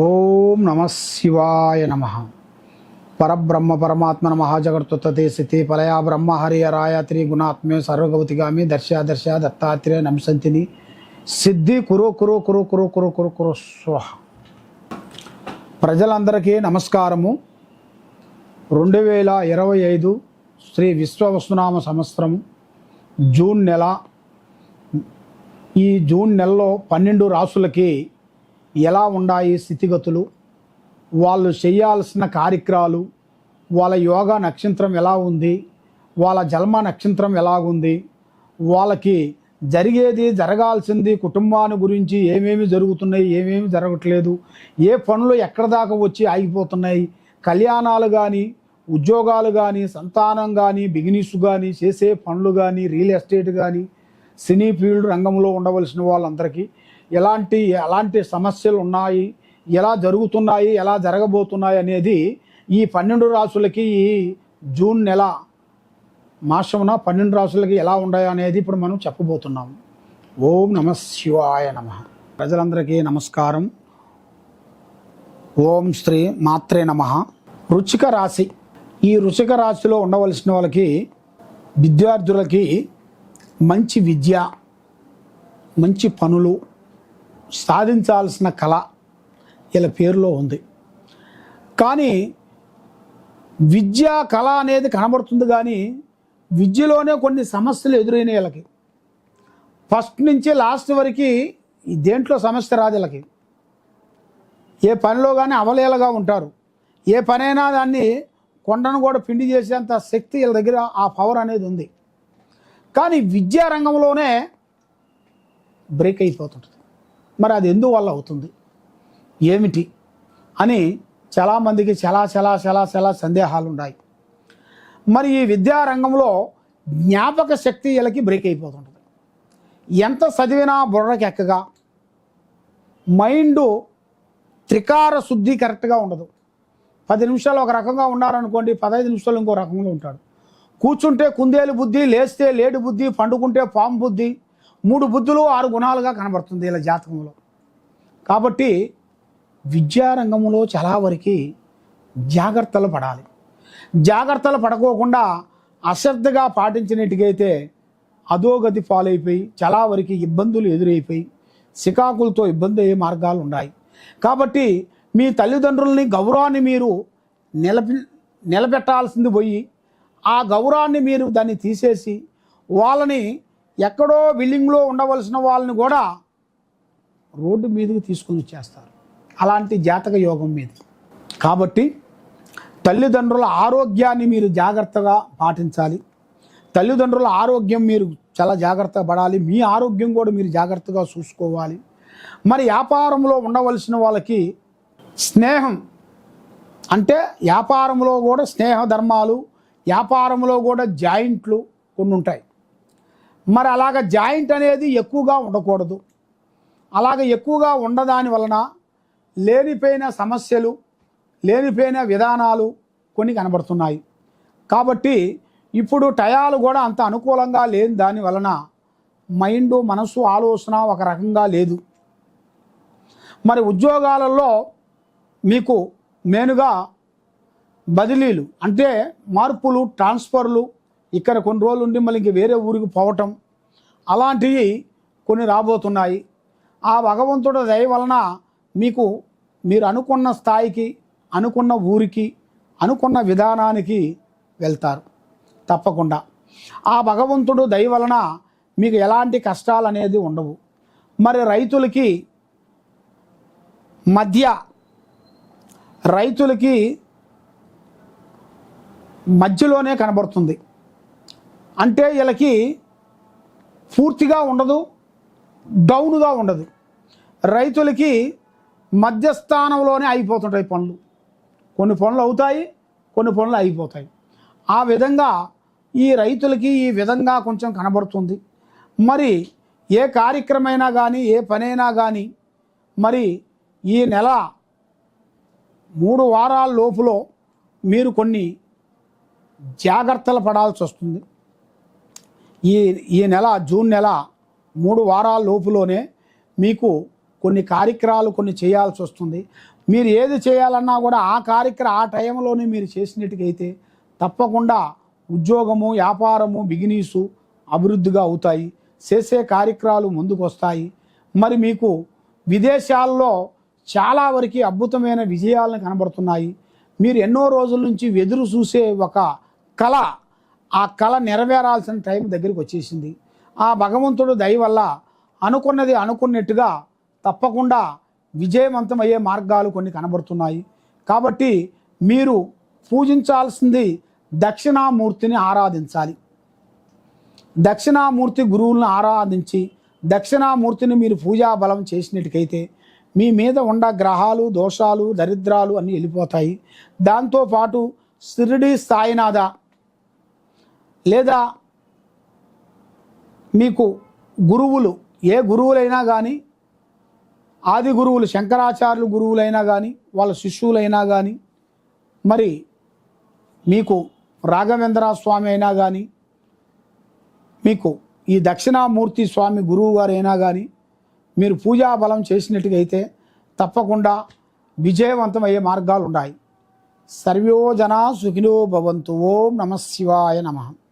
ఓం నమ శివాయ నమ. పరబ్రహ్మ పరమాత్మ మహాజగత్తుతే స్థితి పలయా బ్రహ్మ హరియరాయ త్రిగుణాత్మే సర్వగవతిగామి దర్శ దత్తాత్రేయ నమసంతిని సిద్ధి కురు కురు కురు కురు కురు కురు కురు స్వహ. ప్రజలందరికీ నమస్కారము. 2025 శ్రీ విశ్వవసునామ సంవత్సరము జూన్ నెల. ఈ జూన్ నెలలో 12 రాసులకి ఎలా ఉన్నాయి స్థితిగతులు, వాళ్ళు చేయాల్సిన కార్యక్రమాలు, వాళ్ళ యోగా నక్షత్రం ఎలా ఉంది, వాళ్ళ జన్మ నక్షత్రం ఎలాగుంది, వాళ్ళకి జరిగేది జరగాల్సింది కుటుంబాన్ని గురించి ఏమేమి జరుగుతున్నాయి, ఏమేమి జరగట్లేదు, ఏ పనులు ఎక్కడ దాకా వచ్చి ఆగిపోతున్నాయి, కళ్యాణాలు కానీ, ఉద్యోగాలు కానీ, సంతానం కానీ, బిజినెస్ కానీ, చేసే పనులు కానీ, రియల్ ఎస్టేట్ కానీ, సినీ ఫీల్డ్ రంగంలో ఉండవలసిన వాళ్ళందరికీ ఎలాంటి సమస్యలు ఉన్నాయి, ఎలా జరుగుతున్నాయి, ఎలా జరగబోతున్నాయి అనేది ఈ 12 రాసులకి ఈ జూన్ నెల మాసమున 12 రాసులకి ఎలా ఉన్నాయో అనేది ఇప్పుడు మనం చెప్పబోతున్నాము. ఓం నమ శివాయ నమ. ప్రజలందరికీ నమస్కారం. ఓం శ్రీ మాత్రే నమ. వృశ్చిక రాశి. ఈ వృశ్చిక రాశిలో ఉండవలసిన వాళ్ళకి, విద్యార్థులకి మంచి విద్య, మంచి పనులు, సాధించాల్సిన కళ ఇలా పేరులో ఉంది. కానీ విద్య కళ అనేది కనబడుతుంది, కానీ విద్యలోనే కొన్ని సమస్యలు ఎదురైన వీళ్ళకి. ఫస్ట్ నుంచి లాస్ట్ వరకు దేంట్లో సమస్య రాదు వీళ్ళకి. ఏ పనిలో కానీ అవలేలగా ఉంటారు. ఏ పనైనా దాన్ని కొండను కూడా పిండి చేసేంత శక్తి వీళ్ళ దగ్గర, ఆ పవర్ అనేది ఉంది. కానీ విద్యా రంగంలోనే బ్రేక్ అయిపోతుంటుంది. మరి అది ఎందువల్ల అవుతుంది, ఏమిటి అని చాలామందికి చాలా సందేహాలు ఉన్నాయి. మరి ఈ విద్యారంగంలో జ్ఞాపక శక్తి వీళ్ళకి బ్రేక్ అయిపోతుంటుంది. ఎంత చదివినా బుర్రకి ఎక్కగా, మైండు త్రికార శుద్ధి కరెక్ట్గా ఉండదు. 10 నిమిషాలు ఒక రకంగా ఉన్నారనుకోండి, 15 నిమిషాలు ఇంకో రకంగా ఉంటాడు. కూర్చుంటే కుందేలు బుద్ధి, లేస్తే లేడు బుద్ధి, పండుకుంటే పాము బుద్ధి, 3 బుద్ధులు 6 గుణాలుగా కనబడుతుంది ఇలా జాతకంలో. కాబట్టి విద్యారంగంలో చాలా వరకు జాగ్రత్తలు పడాలి. జాగ్రత్తలు పడుకోకుండా అశ్రద్ధగా పాటించినట్టుగైతే అధోగతి పాలైపోయి చాలా వరకు ఇబ్బందులు ఎదురైపోయి సికాకులతో ఇబ్బంది అయ్యే మార్గాలు ఉన్నాయి. కాబట్టి మీ తల్లిదండ్రులని గౌరవాన్ని మీరు నిలబెట్టాల్సింది పోయి, ఆ గౌరవాన్ని మీరు దాన్ని తీసేసి వాళ్ళని ఎక్కడో బిల్డింగ్లో ఉండవలసిన వాళ్ళని కూడా రోడ్డు మీదకి తీసుకొని వచ్చేస్తారు. అలాంటి జాతక యోగం మీద. కాబట్టి తల్లిదండ్రుల ఆరోగ్యాన్ని మీరు జాగ్రత్తగా పాటించాలి. తల్లిదండ్రుల ఆరోగ్యం మీరు చాలా జాగ్రత్తగా పడాలి. మీ ఆరోగ్యం కూడా మీరు జాగ్రత్తగా చూసుకోవాలి. మరి వ్యాపారంలో ఉండవలసిన వాళ్ళకి స్నేహం అంటే, వ్యాపారంలో కూడా స్నేహ ధర్మాలు, వ్యాపారంలో కూడా జాయింట్లు కొన్ని ఉంటాయి. మరి అలాగ జాయింట్ అనేది ఎక్కువగా ఉండకూడదు. అలాగ ఎక్కువగా ఉండదాని వలన లేనిపోయిన సమస్యలు, లేనిపోయిన విధానాలు కొన్ని కనబడుతున్నాయి. కాబట్టి ఇప్పుడు టయాలు కూడా అంత అనుకూలంగా లేని దాని వలన మైండు, మనసు, ఆలోచన ఒక రకంగా లేదు. మరి ఉద్యోగాలలో మీకు మెయిన్గా బదిలీలు అంటే మార్పులు, ట్రాన్స్ఫర్లు, ఇక్కడ కొన్ని రోజులు ఉండి మళ్ళీ ఇంక వేరే ఊరికి పోవటం, అలాంటివి కొన్ని రాబోతున్నాయి. ఆ భగవంతుడి దయ వలన మీరు అనుకున్న స్థాయికి, అనుకున్న ఊరికి, అనుకున్న విధానానికి వెళ్తారు తప్పకుండా. ఆ భగవంతుడు దయ వలన మీకు ఎలాంటి కష్టాలు అనేది ఉండవు. మరి రైతులకి మధ్యలోనే కనబడుతుంది. అంటే వీళ్ళకి పూర్తిగా ఉండదు, డౌన్గా ఉండదు. రైతులకి మధ్యస్థానంలోనే అయిపోతుంటాయి పనులు. కొన్ని పనులు అవుతాయి, కొన్ని పనులు అయిపోతాయి. ఆ విధంగా ఈ రైతులకి ఈ విధంగా కొంచెం కనబడుతుంది. మరి ఏ కార్యక్రమైనా కానీ, ఏ పనైనా కానీ మరి ఈ నెల 3 వారాల లోపులో మీరు కొన్ని జాగ్రత్తలు పడాల్సి వస్తుంది. ఈ నెల జూన్ నెల 3 వారాల లోపులోనే మీకు కొన్ని కార్యక్రమాలు కొన్ని చేయాల్సి వస్తుంది. మీరు ఏది చేయాలన్నా కూడా ఆ టైంలోనే మీరు చేసినట్టుకైతే తప్పకుండా ఉద్యోగము, వ్యాపారము, బిజినెసు అభివృద్ధిగా అవుతాయి. చేసే కార్యక్రమాలు ముందుకు వస్తాయి. మరి మీకు విదేశాల్లో చాలా వరకు అద్భుతమైన విజయాలను కనబడుతున్నాయి. మీరు ఎన్నో రోజుల నుంచి ఎదురు చూసే ఒక కళ, ఆ కళ నెరవేరాల్సిన టైం దగ్గరికి వచ్చేసింది. ఆ భగవంతుడు దయ వల్ల అనుకున్నది అనుకున్నట్టుగా తప్పకుండా విజయవంతమయ్యే మార్గాలు కొన్ని కనబడుతున్నాయి. కాబట్టి మీరు పూజించాల్సింది దక్షిణామూర్తిని ఆరాధించాలి. దక్షిణామూర్తి గురువులను ఆరాధించి దక్షిణామూర్తిని మీరు పూజా బలం చేసినట్టుకైతే మీ మీద ఉన్న గ్రహాలు, దోషాలు, దరిద్రాలు అన్నీ వెళ్ళిపోతాయి. దాంతోపాటు షిరిడి సాయినాథ లేదా మీకు గురువులు, ఏ గురువులైనా కానీ, ఆది గురువులు శంకరాచార్యులు గురువులైనా కానీ, వాళ్ళ శిష్యులైనా కానీ, మరి మీకు రాఘవేంద్ర స్వామి అయినా కానీ, మీకు ఈ దక్షిణామూర్తి స్వామి గురువు గారైనా కానీ మీరు పూజా బలం చేసినట్టుగైతే తప్పకుండా విజయవంతమయ్యే మార్గాలు ఉన్నాయి. సర్వో జనా సుఖినో భవంతు. ఓం నమః శివాయ నమః.